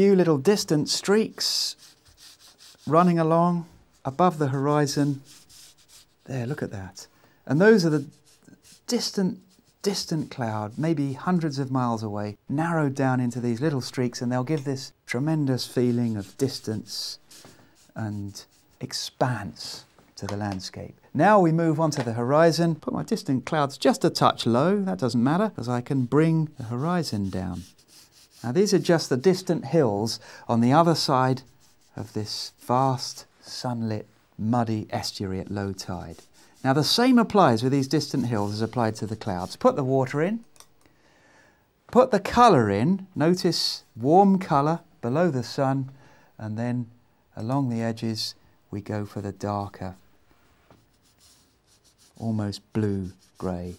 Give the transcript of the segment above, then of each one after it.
few little distant streaks running along above the horizon. There, look at that. And those are the distant cloud, maybe hundreds of miles away, narrowed down into these little streaks, and they'll give this tremendous feeling of distance and expanse to the landscape. Now we move on to the horizon. Put my distant clouds just a touch low. That doesn't matter because I can bring the horizon down. Now these are just the distant hills on the other side of this vast, sunlit, muddy estuary at low tide. Now the same applies with these distant hills as applied to the clouds. Put the water in, put the colour in, notice warm colour below the sun, and then along the edges we go for the darker, almost blue-grey.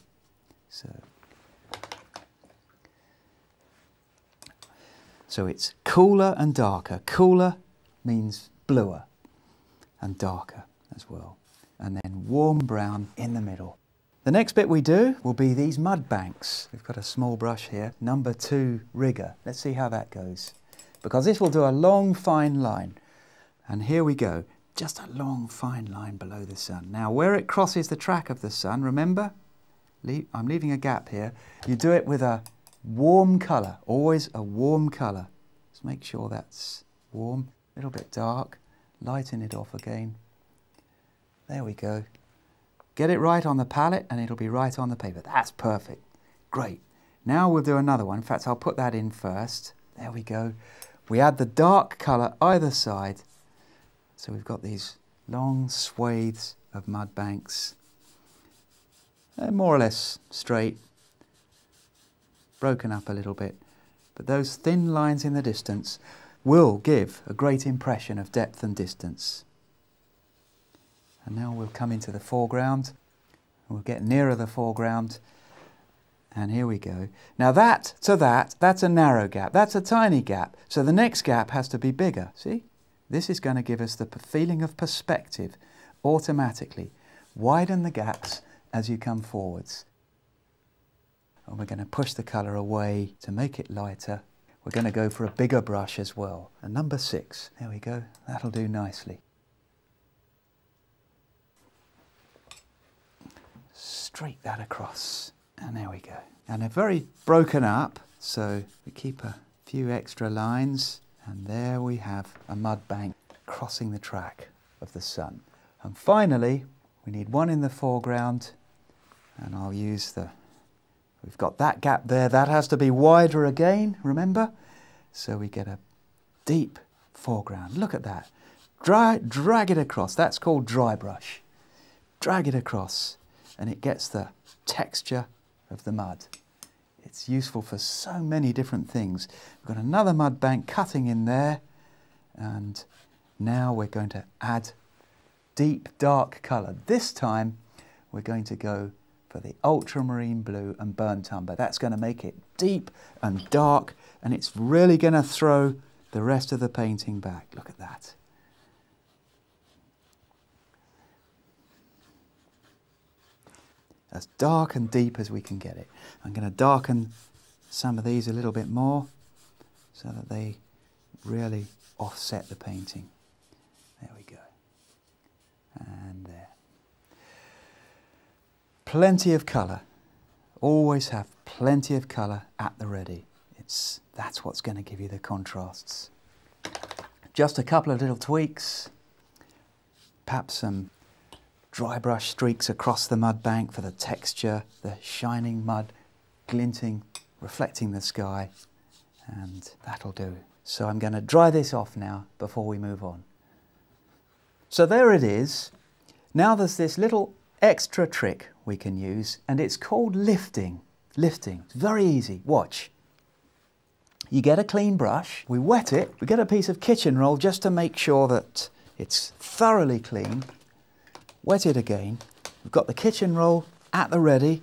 So it's cooler and darker. Cooler means bluer and darker as well. And then warm brown in the middle. The next bit we do will be these mud banks. We've got a small brush here, number 2 rigger. Let's see how that goes. Because this will do a long, fine line. And here we go. Just a long, fine line below the sun. Now, where it crosses the track of the sun, remember, I'm leaving a gap here. You do it with a warm colour, always a warm colour. Just make sure that's warm, a little bit dark, lighten it off again. There we go. Get it right on the palette and it'll be right on the paper. That's perfect. Great. Now we'll do another one. In fact, I'll put that in first. There we go. We add the dark colour either side. So we've got these long swathes of mud banks. They're more or less straight, broken up a little bit. But those thin lines in the distance will give a great impression of depth and distance. And now we'll come into the foreground. We'll get nearer the foreground. And here we go. Now that's a narrow gap. That's a tiny gap. So the next gap has to be bigger. See? This is going to give us the feeling of perspective automatically. Widen the gaps as you come forwards. And we're going to push the colour away to make it lighter. We're going to go for a bigger brush as well. And number 6. There we go. That'll do nicely. Streak that across. And there we go. And they're very broken up, so we keep a few extra lines. And there we have a mud bank crossing the track of the sun. And finally, we need one in the foreground. And I'll use we've got that gap there. That has to be wider again, remember? So we get a deep foreground. Look at that. Drag it across. That's called dry brush. Drag it across. And it gets the texture of the mud. It's useful for so many different things. We've got another mud bank cutting in there, and now we're going to add deep dark colour. This time we're going to go for the ultramarine blue and burnt umber. That's going to make it deep and dark, and it's really going to throw the rest of the painting back. Look at that. As dark and deep as we can get it. I'm going to darken some of these a little bit more so that they really offset the painting. There we go. And there. Plenty of colour. Always have plenty of colour at the ready. That's what's going to give you the contrasts. Just a couple of little tweaks. Perhaps some dry brush streaks across the mud bank for the texture, the shining mud, glinting, reflecting the sky, and that'll do. So I'm going to dry this off now before we move on. So there it is. Now there's this little extra trick we can use, and it's called lifting. Lifting. It's very easy. Watch. You get a clean brush, we wet it, we get a piece of kitchen roll just to make sure that it's thoroughly clean. Wet it again. We've got the kitchen roll at the ready,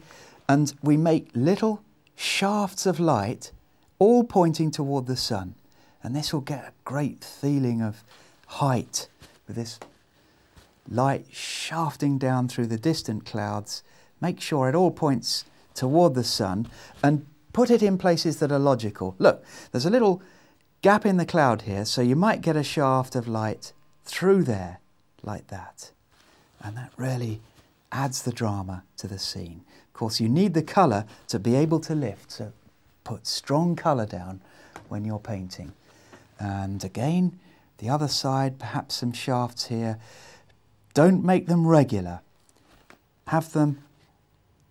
and we make little shafts of light all pointing toward the sun. And this will get a great feeling of height with this light shafting down through the distant clouds. Make sure it all points toward the sun and put it in places that are logical. Look, there's a little gap in the cloud here, so you might get a shaft of light through there, like that. And that really adds the drama to the scene. Of course, you need the colour to be able to lift, so put strong colour down when you're painting. And again, the other side, perhaps some shafts here. Don't make them regular. Have them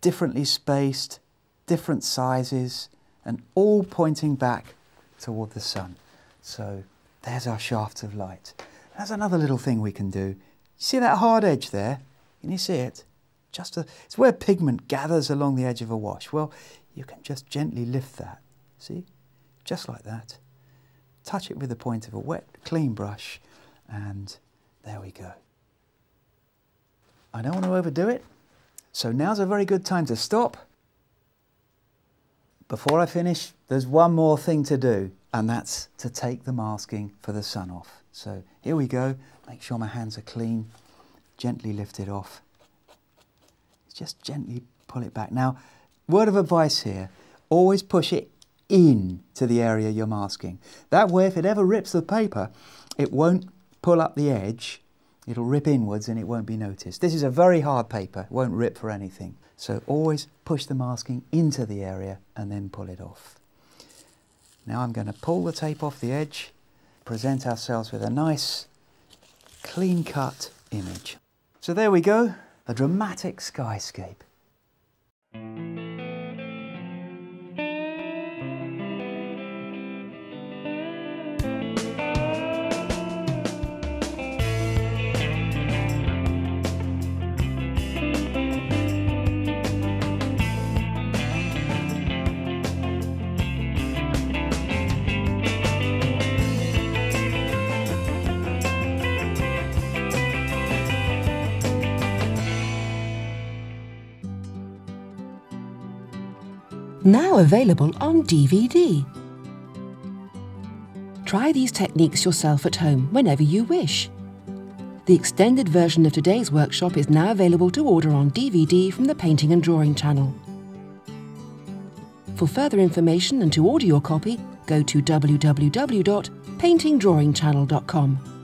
differently spaced, different sizes, and all pointing back toward the sun. So there's our shafts of light. That's another little thing we can do. You see that hard edge there? Can you see it? It's where pigment gathers along the edge of a wash. Well, you can just gently lift that. See? Just like that. Touch it with the point of a wet, clean brush, and there we go. I don't want to overdo it, so now's a very good time to stop. Before I finish, there's one more thing to do, and that's to take the masking for the sun off. So here we go. Make sure my hands are clean. Gently lift it off. Just gently pull it back. Now, word of advice here, always push it in to the area you're masking. That way, if it ever rips the paper, it won't pull up the edge. It'll rip inwards and it won't be noticed. This is a very hard paper. It won't rip for anything. So always push the masking into the area and then pull it off. Now I'm going to pull the tape off the edge, present ourselves with a nice, clean-cut image. So there we go, a dramatic skyscape. Now available on DVD. Try these techniques yourself at home whenever you wish. The extended version of today's workshop is now available to order on DVD from the Painting and Drawing channel. For further information and to order your copy, go to www.paintingdrawingchannel.com.